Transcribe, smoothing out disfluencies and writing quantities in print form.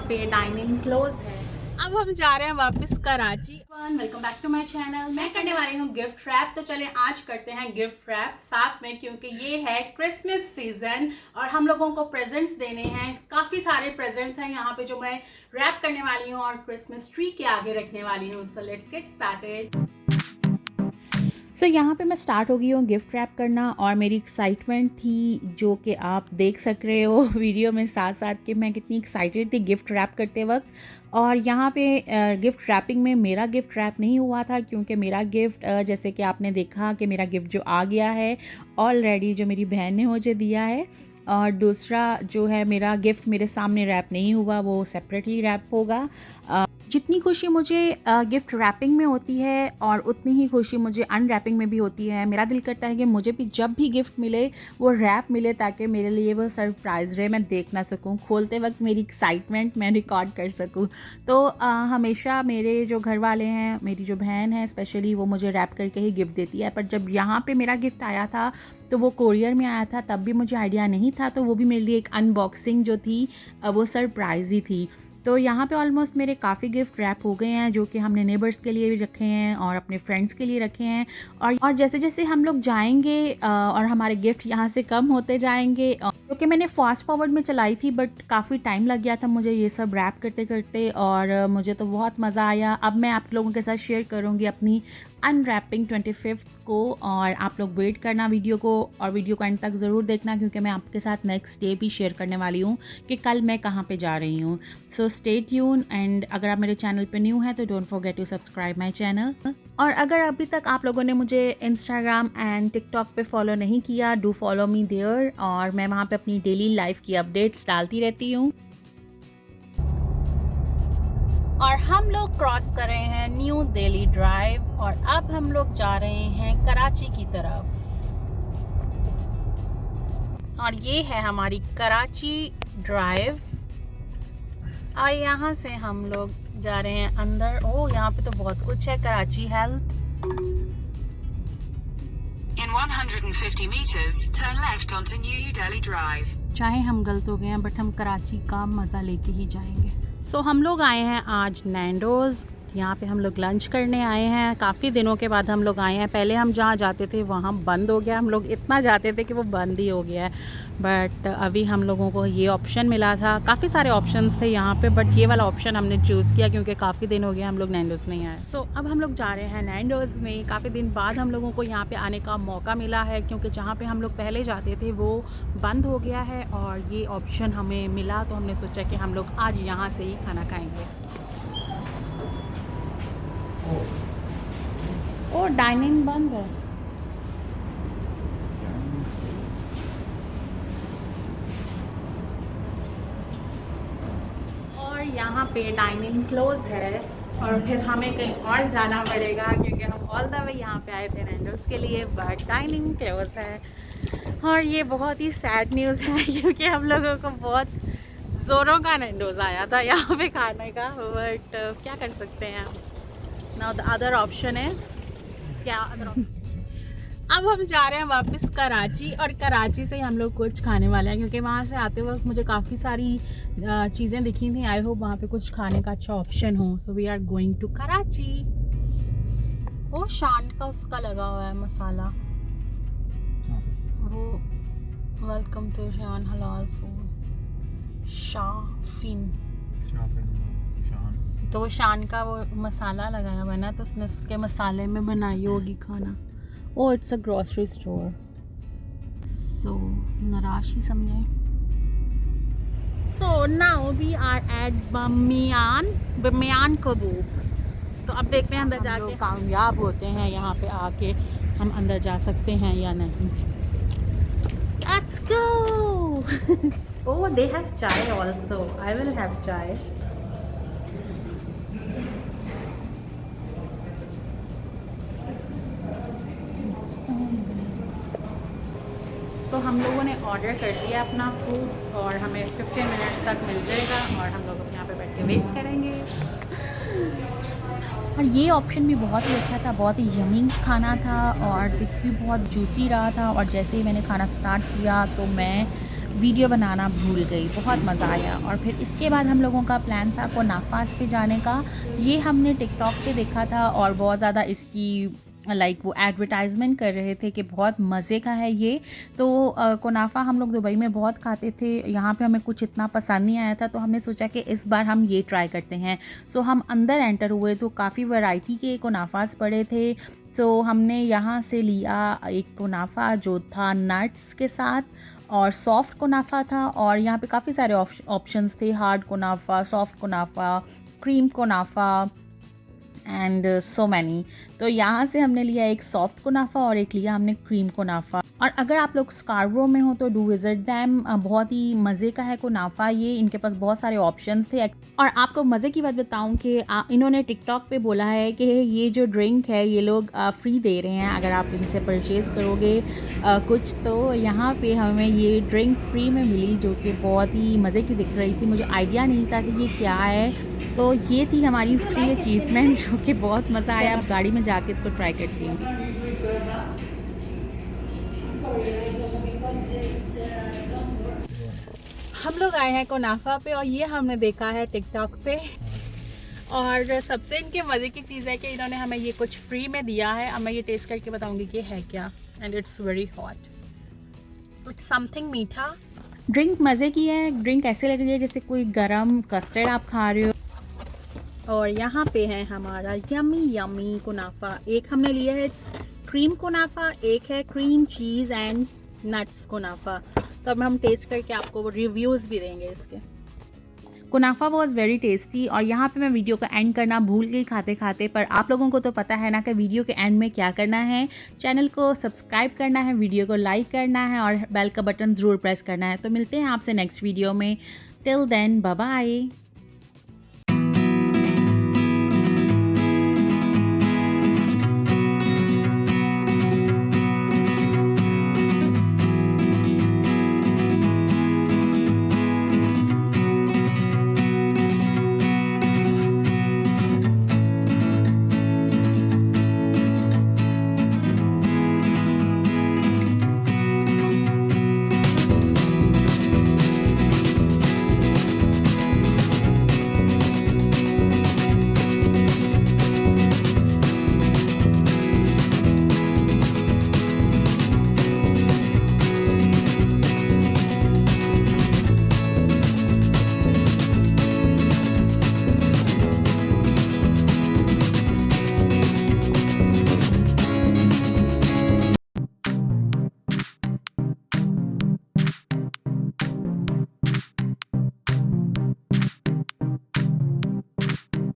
पे dining close है। अब हम जा रहे हैं वापस Karachi. Welcome back to my channel. मैं करने वाली हूँ गिफ्ट रैप। तो चले आज करते हैं गिफ्ट रैप साथ में, क्योंकि ये है क्रिसमस सीजन और हम लोगों को प्रेजेंट्स देने हैं। काफ़ी सारे प्रेजेंट्स हैं यहाँ पे जो मैं रैप करने वाली हूँ और क्रिसमस ट्री के आगे रखने वाली हूँ। So let's get started. So यहाँ पे मैं स्टार्ट हो गई हूँ गिफ्ट रैप करना और मेरी एक्साइटमेंट थी जो कि आप देख सक रहे हो वीडियो में साथ साथ कि मैं कितनी एक्साइटेड थी गिफ्ट रैप करते वक्त। और यहाँ पे गिफ्ट रैपिंग में मेरा गिफ्ट रैप नहीं हुआ था, क्योंकि मेरा गिफ्ट जैसे कि आपने देखा कि मेरा गिफ्ट जो आ गया है ऑलरेडी, जो मेरी बहन ने मुझे दिया है। और दूसरा जो है मेरा गिफ्ट मेरे सामने रैप नहीं हुआ, वो सेपरेटली रैप होगा। जितनी खुशी मुझे गिफ्ट रैपिंग में होती है और उतनी ही खुशी मुझे अनरैपिंग में भी होती है। मेरा दिल करता है कि मुझे भी जब भी गिफ्ट मिले वो रैप मिले, ताकि मेरे लिए वो सरप्राइज़ रहे, मैं देख ना सकूं, खोलते वक्त मेरी एक्साइटमेंट मैं रिकॉर्ड कर सकूं। तो हमेशा मेरे जो घर वाले हैं, मेरी जो बहन है स्पेशली, वो मुझे रैप करके ही गिफ्ट देती है। पर जब यहाँ पे मेरा गिफ्ट आया था तो वो कोरियर में आया था, तब भी मुझे आइडिया नहीं था, तो वो भी मेरे लिए एक अनबॉक्सिंग जो थी वो सरप्राइज़ ही थी। तो यहाँ पे ऑलमोस्ट मेरे काफ़ी गिफ्ट रैप हो गए हैं, जो कि हमने नेबर्स के लिए भी रखे हैं और अपने फ्रेंड्स के लिए रखे हैं। और जैसे जैसे हम लोग जाएंगे और हमारे गिफ्ट यहाँ से कम होते जाएंगे, क्योंकि मैंने फास्ट फॉरवर्ड में चलाई थी बट काफ़ी टाइम लग गया था मुझे ये सब रैप करते करते, और मुझे तो बहुत मज़ा आया। अब मैं आप लोगों के साथ शेयर करूँगी अपनी अनरैपिंग 25th को, और आप लोग वेट करना वीडियो को, और वीडियो को एंड तक ज़रूर देखना, क्योंकि मैं आपके साथ नेक्स्ट डे भी शेयर करने वाली हूँ कि कल मैं कहाँ पे जा रही हूँ। सो स्टे ट्यून, एंड अगर आप मेरे चैनल पे न्यू हैं तो don't forget to subscribe my channel. और अगर अभी तक आप लोगों ने मुझे इंस्टाग्राम एंड टिकटॉक पे फॉलो नहीं किया, डू फॉलो मी देयर, और मैं वहाँ पे अपनी डेली लाइफ की अपडेट्स डालती रहती हूँ। और हम लोग क्रॉस कर रहे हैं न्यू दिल्ली ड्राइव और अब हम लोग जा रहे हैं कराची की तरफ। और ये है हमारी कराची ड्राइव, और यहाँ से हम लोग जा रहे हैं अंदर। ओह, यहाँ पे तो बहुत कुछ है। Karachi health. In 150 meters, turn left onto New Delhi Drive. चाहे हम गलत हो गए हैं बट हम कराची का मज़ा लेके ही जाएंगे। सो हम लोग आए हैं आज नैंडोज़। यहाँ पे हम लोग लंच करने आए हैं। काफ़ी दिनों के बाद हम लोग आए हैं। पहले हम जहाँ जाते थे वहाँ बंद हो गया। हम लोग इतना जाते थे कि वो बंद ही हो गया है, बट अभी हम लोगों को ये ऑप्शन मिला था। काफ़ी सारे ऑप्शंस थे यहाँ पे, बट ये वाला ऑप्शन हमने चूज़ किया क्योंकि काफ़ी दिन हो गया हम लोग नैंडोज़ नहीं आए। सो अब हम लोग जा रहे हैं नैंडोज़ में। काफ़ी दिन बाद हम लोगों को यहाँ पे आने का मौका मिला है, क्योंकि जहाँ पे हम लोग पहले जाते थे वो बंद हो गया है और ये ऑप्शन हमें मिला, तो हमने सोचा कि हम लोग आज यहाँ से ही खाना खाएँगे। ओ, डाइनिंग बंद है। और यहाँ पे डाइनिंग क्लोज है और फिर हमें कहीं और जाना पड़ेगा, क्योंकि हम ऑल द वे यहाँ पे आए थे नैंडोज़ के लिए, बट डाइनिंग क्लोज है। और ये बहुत ही सैड न्यूज़ है, क्योंकि हम लोगों को बहुत ज़ोरों का नैंडोज़ आया था यहाँ पे खाने का, बट क्या कर सकते हैं। Now the other option is क्या अदर ऑप्शन। अब हम जा रहे हैं वापस कराची, और कराची से ही हम लोग कुछ खाने वाले हैं, क्योंकि वहाँ से आते वक्त मुझे काफ़ी सारी चीज़ें दिखी थी। आई होप वहाँ पे कुछ खाने का अच्छा ऑप्शन हो। So we are going to Karachi. वो शान का उसका लगा हुआ है मसाला। वो वेलकम टू शान हलाल फूड शाफिन। तो वो शान का वो मसाला लगाया हुआ ना, तो उसने उसके मसाले में बनाई होगी खाना। Oh, it's a grocery store. So नाराज ही समझे। So now we are at Bamiyan Kabob. तो अब देखते हैं अंदर जाके कामयाब होते हैं यहाँ पे आके, हम अंदर जा सकते हैं या नहीं। Let's go. Oh, they have चाय आल्सो। आई विल हैव चाय। तो हम लोगों ने ऑर्डर कर दिया अपना फूड, और हमें 15 मिनट्स तक मिल जाएगा, और हम लोग यहाँ पे बैठ के वेट करेंगे। और ये ऑप्शन भी बहुत ही अच्छा था, बहुत ही यमी खाना था और दिख भी बहुत जूसी रहा था। और जैसे ही मैंने खाना स्टार्ट किया तो मैं वीडियो बनाना भूल गई, बहुत मज़ा आया। और फिर इसके बाद हम लोगों का प्लान था कोनाफास पे जाने का। ये हमने टिकटॉक पे देखा था और बहुत ज़्यादा इसकी वो एडवर्टाइजमेंट कर रहे थे कि बहुत मज़े का है ये। तो कुनाफा हम लोग दुबई में बहुत खाते थे, यहाँ पे हमें कुछ इतना पसंद नहीं आया था, तो हमने सोचा कि इस बार हम ये ट्राई करते हैं। सो हम अंदर एंटर हुए तो काफ़ी वैरायटी के कुनाफास पड़े थे। सो हमने यहाँ से लिया एक कुनाफा जो था नट्स के साथ, और सॉफ्ट कुनाफा था, और यहाँ पे काफ़ी सारे ऑप्शंस थे, hard kunafa, soft kunafa, cream kunafa and so many. तो यहाँ से हमने लिया एक सॉफ्ट कुनाफा और एक लिया हमने क्रीम कुनाफा। और अगर आप लोग स्कार्बरो में हो तो डू विजिट दैम, बहुत ही मज़े का है कुनाफा ये, इनके पास बहुत सारे ऑप्शंस थे। और आपको मज़े की बात बताऊं कि इन्होंने टिकटॉक पे बोला है कि ये जो ड्रिंक है ये लोग फ्री दे रहे हैं अगर आप इनसे परचेज़ करोगे कुछ। तो यहाँ पे हमें ये ड्रिंक फ्री में मिली जो कि बहुत ही मज़े की दिख रही थी, मुझे आइडिया नहीं था कि ये क्या है। तो ये थी हमारी फ्री अचीवमेंट जो कि बहुत मज़ा आया। अब गाड़ी में जाके इसको ट्राई करती हूँ। हम लोग आए हैं कुनाफा पे और ये हमने देखा है टिकटॉक पे। और सबसे इनके मज़े की चीज़ है कि इन्होंने हमें ये कुछ फ्री में दिया है। अब मैं ये टेस्ट करके बताऊंगी कि है क्या। And it's very hot, it's something मीठा। ड्रिंक मज़े की है, ड्रिंक ऐसे लग रही है जैसे कोई गरम कस्टर्ड आप खा रहे हो। और यहाँ पे है हमारा यमी यमी कुनाफा। एक हमने लिया है क्रीम कुनाफा, एक है क्रीम चीज़ एंड नट्स कुनाफा। तो अब हम टेस्ट करके आपको रिव्यूज़ भी देंगे इसके। कुनाफा वॉज़ वेरी टेस्टी। और यहाँ पे मैं वीडियो का एंड करना भूल गई खाते खाते, पर आप लोगों को तो पता है ना कि वीडियो के एंड में क्या करना है। चैनल को सब्सक्राइब करना है, वीडियो को लाइक करना है और बेल का बटन ज़रूर प्रेस करना है। तो मिलते हैं आपसे नेक्स्ट वीडियो में। Till then bye bye.